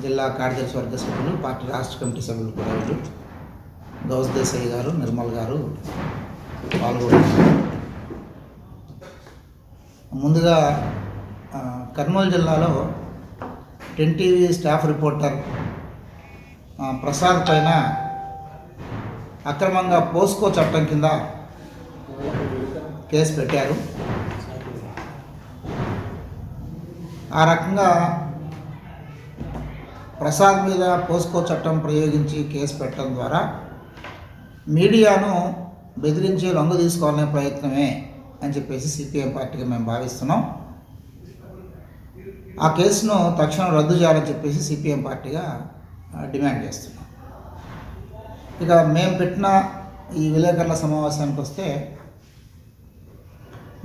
జిల్లా కార్యదర్శి వర్గ సభ్యులు, పార్టీ రాష్ట్ర కమిటీ సభ్యులు కూడా వీళ్ళు గౌస్ దేశాయ్ గారు, నిర్మల్ గారు పాల్గొన్నారు. ముందుగా కర్నూలు జిల్లాలో 10 టీవీ స్టాఫ్ రిపోర్టర్ ప్రసాద్ పైన అక్రమంగా పోస్కో చట్టం కింద కేసు పెట్టారు. ఆ రకంగా ప్రసాద్ మీద పోస్కో చట్టం ప్రయోగించి కేసు పెట్టడం ద్వారా మీడియాను బెదిరించి లొంగ తీసుకోవాలనే ప్రయత్నమే అని చెప్పేసి సిపిఎం పార్టీగా మేము భావిస్తున్నాం. ఆ కేసును తక్షణం రద్దు చేయాలని చెప్పేసి సిపిఎం పార్టీగా డిమాండ్ చేస్తున్నాం. ఇక మేము పెట్టిన ఈ విలేకరుల సమావేశానికి వస్తే,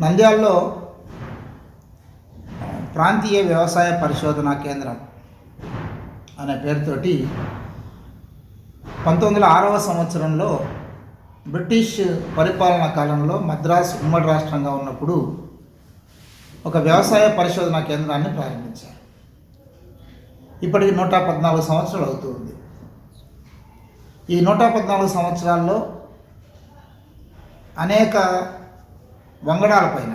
నంద్యాలలో ప్రాంతీయ వ్యవసాయ పరిశోధనా కేంద్రం అనే పేరుతోటి 1906వ సంవత్సరంలో బ్రిటిష్ పరిపాలనా కాలంలో మద్రాసు ఉమ్మడి రాష్ట్రంగా ఉన్నప్పుడు ఒక వ్యవసాయ పరిశోధనా కేంద్రాన్ని ప్రారంభించారు. ఇప్పటికి 114 సంవత్సరాలు అవుతుంది. ఈ 114 సంవత్సరాల్లో అనేక వంగడాలపైన,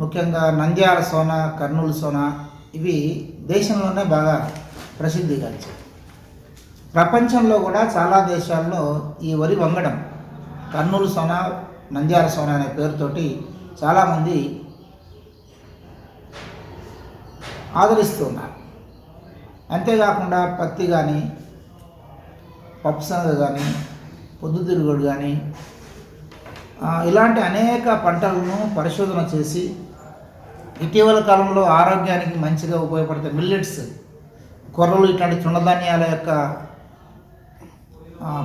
ముఖ్యంగా నంద్యాల సోన, కర్నూలు సోన, ఇవి దేశంలోనే బాగా ప్రసిద్ధిగాంచాయి. ప్రపంచంలో కూడా చాలా దేశాల్లో ఈ వరి వంగడం, కర్నూలు సోన, నంద్యాల సోన అనే పేరుతోటి చాలామంది ఆదరిస్తున్నారు. అంతేకాకుండా పత్తి కానీ, పప్పుశనగ కానీ, పొద్దుతిరుగుడు కానీ, ఇలాంటి అనేక పంటలను పరిశోధన చేసి ఇటీవల కాలంలో ఆరోగ్యానికి మంచిగా ఉపయోగపడే మిల్లెట్స్, కొర్రలు, ఇట్లాంటి తృణధాన్యాల యొక్క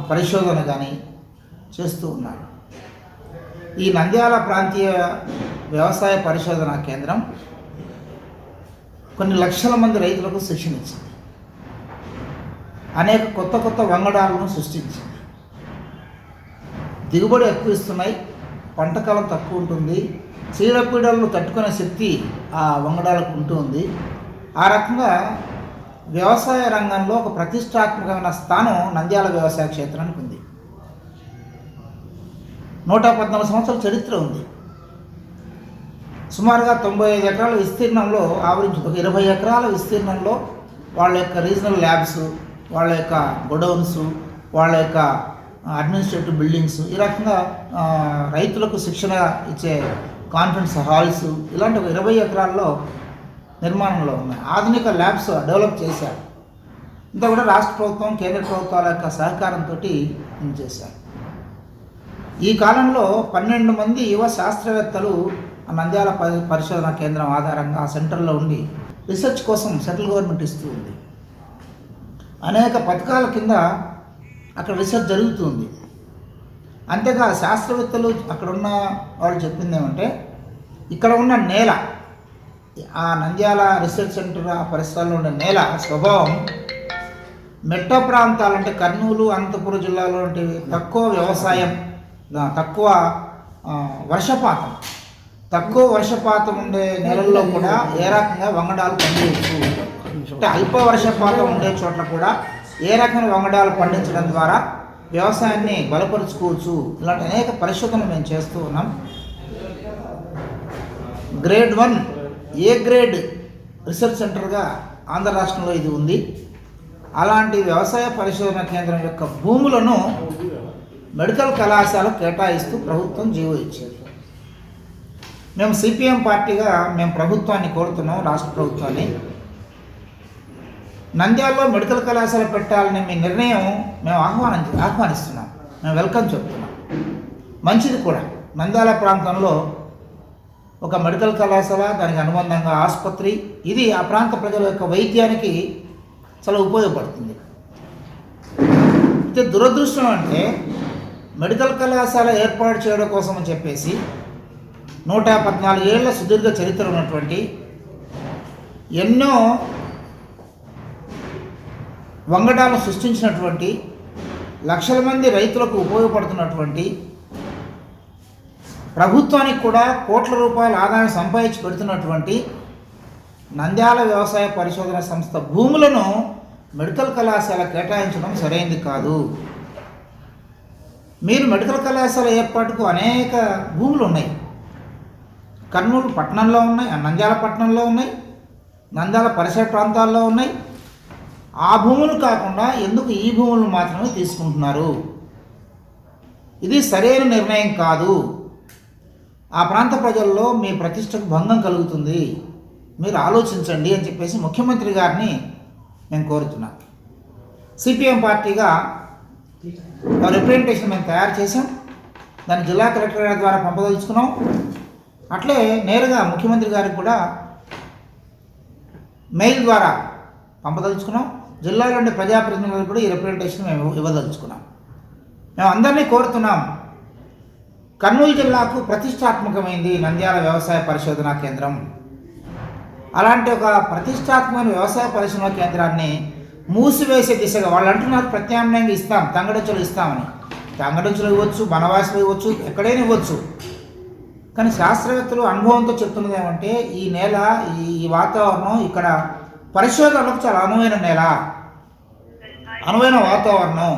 పరిశోధన కానీ చేస్తూ ఉన్నారు. ఈ నంద్యాల ప్రాంతీయ వ్యవసాయ పరిశోధనా కేంద్రం కొన్ని లక్షల మంది రైతులకు శిక్షణ ఇచ్చింది. అనేక కొత్త కొత్త వంగడాలను సృష్టించింది. దిగుబడి ఎక్కువ ఇస్తున్నాయి, పంట కాలం తక్కువ ఉంటుంది, చీడపీడలను తట్టుకునే శక్తి ఆ వంగడాలకు ఉంటుంది. ఆ రకంగా వ్యవసాయ రంగంలో ఒక ప్రతిష్టాత్మకమైన స్థానం నంద్యాల వ్యవసాయ క్షేత్రానికి ఉంది. 114 సంవత్సరాల చరిత్ర ఉంది. సుమారుగా 95 ఎకరాల విస్తీర్ణంలో ఆవరించి, ఒక 20 ఎకరాల విస్తీర్ణంలో వాళ్ళ యొక్క రీజనల్ ల్యాబ్స్, వాళ్ళ యొక్క గొడౌన్స్, వాళ్ళ యొక్క అడ్మినిస్ట్రేటివ్ బిల్డింగ్స్, ఈ రకంగా రైతులకు శిక్షణ ఇచ్చే కాన్ఫరెన్స్ హాల్స్, ఇలాంటి ఒక 20 ఎకరాల్లో నిర్మాణంలో ఉన్నాయి. ఆధునిక ల్యాబ్స్ డెవలప్ చేశారు. ఇంత కూడా రాష్ట్ర ప్రభుత్వం, కేంద్ర ప్రభుత్వాల యొక్క సహకారంతో చేశారు. ఈ కాలంలో 12 మంది యువ శాస్త్రవేత్తలు నంద్యాల పరిశోధనా కేంద్రం ఆధారంగా ఆ సెంటర్లో ఉండి రీసెర్చ్ కోసం సెంట్రల్ గవర్నమెంట్ ఇస్తూ ఉంది. అనేక పథకాల కింద అక్కడ రీసెర్చ్ జరుగుతుంది. అంతేగా శాస్త్రవేత్తలు అక్కడ ఉన్న వాళ్ళు చెప్పింది ఏమంటే, ఇక్కడ ఉన్న నేల, ఆ నంద్యాల రీసెర్చ్ సెంటర్ ఆ పరిసరాల్లో ఉండే నేల స్వభావం మెట్ట ప్రాంతాలంటే కర్నూలు, అనంతపురం జిల్లాలో తక్కువ వ్యవసాయం, తక్కువ వర్షపాతం ఉండే నెలల్లో కూడా ఏ రకంగా వంగడాలు పండించు, అంటే అల్ప వర్షపాతం ఉండే చోట్ల కూడా ఏ రకమైన వంగడాలు పండించడం ద్వారా వ్యవసాయాన్ని బలపరుచుకోవచ్చు. ఇలాంటి అనేక పరిశోధనలు మేము చేస్తూ ఉన్నాం. గ్రేడ్ 1 ఏ గ్రేడ్ రీసెర్చ్ సెంటర్గా ఆంధ్ర రాష్ట్రంలో ఇది ఉంది. అలాంటి వ్యవసాయ పరిశోధన కేంద్రం యొక్క భూములను మెడికల్ కళాశాలకు కేటాయిస్తూ ప్రభుత్వం జీవో ఇచ్చింది. మేము సిపిఎం పార్టీగా మేము ప్రభుత్వాన్ని కోరుతున్నాం, రాష్ట్ర ప్రభుత్వాన్ని, నంద్యాలలో మెడికల్ కళాశాల పెట్టాలని మీ నిర్ణయం మేము ఆహ్వానిస్తున్నాం, మేము వెల్కమ్ చెప్తున్నాం. మంచిది కూడా. నంద్యాల ప్రాంతంలో ఒక మెడికల్ కళాశాల, దానికి అనుబంధంగా ఆసుపత్రి, ఇది ఆ ప్రాంత ప్రజల యొక్క వైద్యానికి చాలా ఉపయోగపడుతుంది. అయితే దురదృష్టం అంటే మెడికల్ కళాశాల ఏర్పాటు చేయడం కోసం అని చెప్పేసి 114 ఏళ్ల సుదీర్ఘ చరిత్ర ఉన్నటువంటి, ఎన్నో వంగడాలను సృష్టించినటువంటి, లక్షల మంది రైతులకు ఉపయోగపడుతున్నటువంటి, ప్రభుత్వానికి కూడా కోట్ల రూపాయల ఆదాయం సంపాదించి పెడుతున్నటువంటి నంద్యాల వ్యవసాయ పరిశోధన సంస్థ భూములను మెడికల్ కళాశాల కేటాయించడం సరైనది కాదు. మీరు మెడికల్ కళాశాల ఏర్పాటుకు అనేక భూములు ఉన్నాయి. కర్నూలు పట్టణంలో ఉన్నాయి, నంద్యాల పట్టణంలో ఉన్నాయి, నంద్యాల పరిసర ప్రాంతాల్లో ఉన్నాయి. ఆ భూములు కాకుండా ఎందుకు ఈ భూములను మాత్రమే తీసుకుంటున్నారు? ఇది సరైన నిర్ణయం కాదు. ఆ ప్రాంత ప్రజల్లో మీ ప్రతిష్టకు భంగం కలుగుతుంది. మీరు ఆలోచించండి అని చెప్పేసి ముఖ్యమంత్రి గారిని మేము కోరుతున్నాం. సిపిఎం పార్టీగా రిప్రజెంటేషన్ మేము తయారు చేసాం. దాన్ని జిల్లా కలెక్టర్ గారి ద్వారా పంపదలుచుకున్నాం. అట్లే నేరుగా ముఖ్యమంత్రి గారికి కూడా మెయిల్ ద్వారా పంపదలుచుకున్నాం. జిల్లాలోని ప్రజాప్రతినిధులకు కూడా ఈ రిప్రజెంటేషన్ మేము ఇవ్వదలుచుకున్నాం. మేము అందరినీ కోరుతున్నాం, కర్నూలు జిల్లాకు ప్రతిష్టాత్మకమైంది నంద్యాల వ్యవసాయ పరిశోధనా కేంద్రం. అలాంటి ఒక ప్రతిష్టాత్మకమైన వ్యవసాయ పరిశోధనా కేంద్రాన్ని మూసివేసే దిశగా వాళ్ళు అంటున్నారు ప్రత్యామ్నాయంగా ఇస్తాం, తంగడంచులు ఇస్తామని. తంగడంచులు ఇవ్వచ్చు, బనవాసులు ఇవ్వచ్చు, ఎక్కడైనా ఇవ్వచ్చు. కానీ శాస్త్రవేత్తలు అనుభవంతో చెప్తున్నది ఏమంటే ఈ నేల, ఈ వాతావరణం ఇక్కడ పరిశోధనలకు చాలా అనువైన నేల, అనువైన వాతావరణం.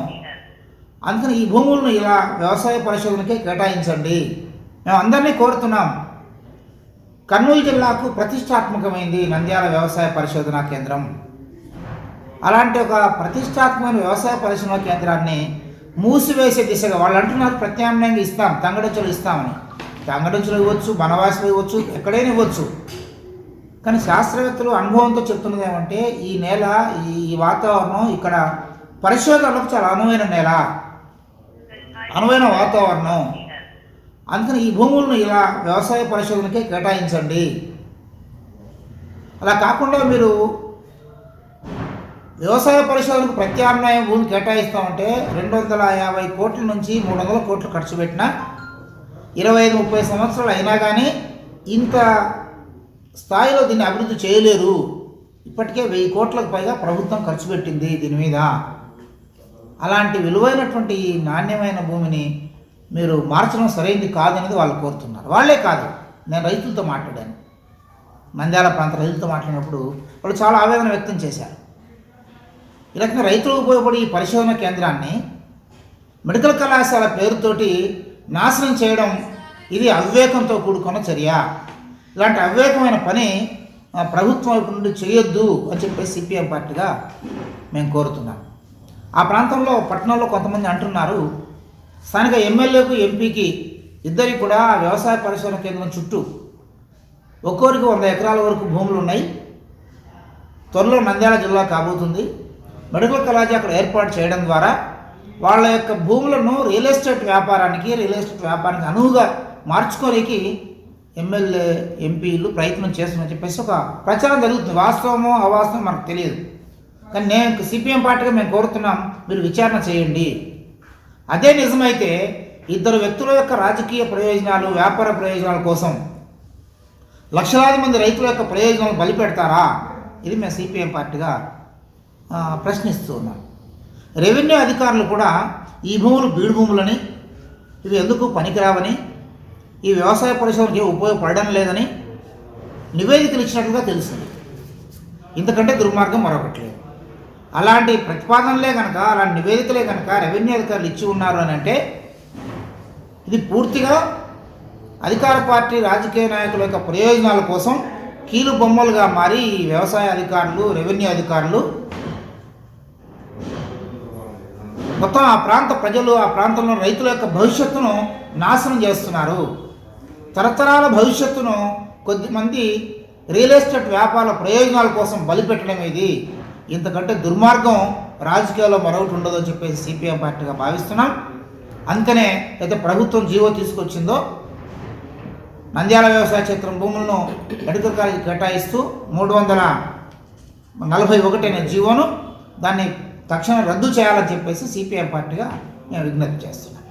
అందుకని ఈ భూములను ఇలా వ్యవసాయ పరిశోధనకే కేటాయించండి. మేము అందరినీ కోరుతున్నాం, కర్నూలు జిల్లాకు ప్రతిష్టాత్మకమైంది నంద్యాల వ్యవసాయ పరిశోధనా కేంద్రం. అలాంటి ఒక ప్రతిష్టాత్మకమైన వ్యవసాయ పరిశోధనా కేంద్రాన్ని మూసివేసే దిశగా వాళ్ళు అంటున్నారు ప్రత్యామ్నాయంగా ఇస్తాం, తంగడంచులు ఇస్తామని. తంగడంచులు ఇవ్వచ్చు, బనవాసులు ఇవ్వచ్చు, ఎక్కడైనా ఇవ్వచ్చు. కానీ శాస్త్రవేత్తలు అనుభవంతో చెప్తున్నది ఏమంటే ఈ నేల, ఈ వాతావరణం ఇక్కడ పరిశోధనలకు చాలా అనువైన నేల, అనువైన వాతావరణం. అందుకని ఈ భూములను ఇలా వ్యవసాయ పరిశోధనకే కేటాయించండి. అలా కాకుండా మీరు వ్యవసాయ పరిశోధనకు ప్రత్యామ్నాయ భూమిని కేటాయిస్తామంటే 250 కోట్ల నుంచి 300 కోట్లు ఖర్చు పెట్టినా 25-30 సంవత్సరాలు అయినా కానీ ఇంత స్థాయిలో దీన్ని అభివృద్ధి చేయలేరు. ఇప్పటికే 1000 కోట్లకు పైగా ప్రభుత్వం ఖర్చు పెట్టింది దీని మీద. అలాంటి విలువైనటువంటి నాణ్యమైన భూమిని మీరు మార్చడం సరైనది కాదనేది వాళ్ళు కోరుతున్నారు. వాళ్ళే కాదు, నేను రైతులతో మాట్లాడాను. నంద్యాల ప్రాంత రైతులతో మాట్లాడినప్పుడు వాళ్ళు చాలా ఆవేదన వ్యక్తం చేశారు. ఈ రకంగా రైతులకు ఉపయోగపడి ఈ పరిశోధన కేంద్రాన్ని మెడికల్ కళాశాల పేరుతోటి నాశనం చేయడం ఇది అవివేకంతో కూడుకున్న చర్య. ఇలాంటి అవివేకమైన పని ప్రభుత్వం వైపు నుండి చేయొద్దు అని చెప్పేసి సిపిఎం పార్టీగా మేము కోరుతున్నాం. ఆ ప్రాంతంలో పట్టణంలో కొంతమంది అంటున్నారు స్థానిక ఎమ్మెల్యేకు, ఎంపీకి ఇద్దరికి కూడా వ్యవసాయ పరిశోధన కేంద్రం చుట్టూ ఒక్కొరికి 100 ఎకరాల వరకు భూములు ఉన్నాయి. త్వరలో నంద్యాల జిల్లా కాబోతుంది. మెడికల్ కాలేజీ అక్కడ ఏర్పాటు చేయడం ద్వారా వాళ్ళ యొక్క భూములను రియల్ ఎస్టేట్ వ్యాపారానికి అనువుగా మార్చుకోనికి ఎమ్మెల్యే, ఎంపీలు ప్రయత్నం చేస్తున్నారని చెప్పేసి ఒక ప్రచారం జరుగుతుంది. వాస్తవమో అవాస్తవం మనకు తెలియదు. కానీ నేను సిపిఎం పార్టీగా మేము కోరుతున్నాం, మీరు విచారణ చేయండి. అదే నిజమైతే ఇద్దరు వ్యక్తుల యొక్క రాజకీయ ప్రయోజనాలు, వ్యాపార ప్రయోజనాల కోసం లక్షలాది మంది రైతుల యొక్క ప్రయోజనాలు బలిపెడతారా? ఇది మేము సిపిఎం పార్టీగా ప్రశ్నిస్తూ ఉన్నాం. రెవెన్యూ అధికారులు కూడా ఈ భూములు బీడు భూములని, ఇవి ఎందుకు పనికిరావని, ఈ వ్యవసాయ పరిశోధనకి ఉపయోగపడడం లేదని నివేదికలు ఇచ్చినట్లుగా తెలిసింది. ఇంతకంటే దుర్మార్గం మరొకటి లేదు. అలాంటి ప్రతిపాదనలే కనుక, అలాంటి నివేదికలే కనుక రెవెన్యూ అధికారులు ఇచ్చి ఉన్నారు అని అంటే ఇది పూర్తిగా అధికార పార్టీ రాజకీయ నాయకుల యొక్క ప్రయోజనాల కోసం కీలు బొమ్మలుగా మారి ఈ వ్యవసాయ అధికారులు, రెవెన్యూ అధికారులు మొత్తం ఆ ప్రాంత ప్రజలు, ఆ ప్రాంతంలో రైతుల యొక్క భవిష్యత్తును నాశనం చేస్తున్నారు. తరతరాల భవిష్యత్తును కొద్దిమంది రియల్ ఎస్టేట్ వ్యాపార ప్రయోజనాల కోసం బలిపెట్టడం ఇది. ఇంతకంటే దుర్మార్గం రాజకీయాల్లో మరొకటి ఉండదు అని చెప్పేసి సిపిఎం పార్టీగా భావిస్తున్నాం. అందుకనే అయితే ప్రభుత్వం జీవో తీసుకొచ్చిందో నంద్యాల వ్యవసాయ క్షేత్రం భూములను మెడికల్ కాలేజీ కేటాయిస్తూ 341 అనే జీవోను దాన్ని తక్షణం రద్దు చేయాలని చెప్పేసి సిపిఎం పార్టీగా నేను విజ్ఞప్తి చేస్తున్నాను.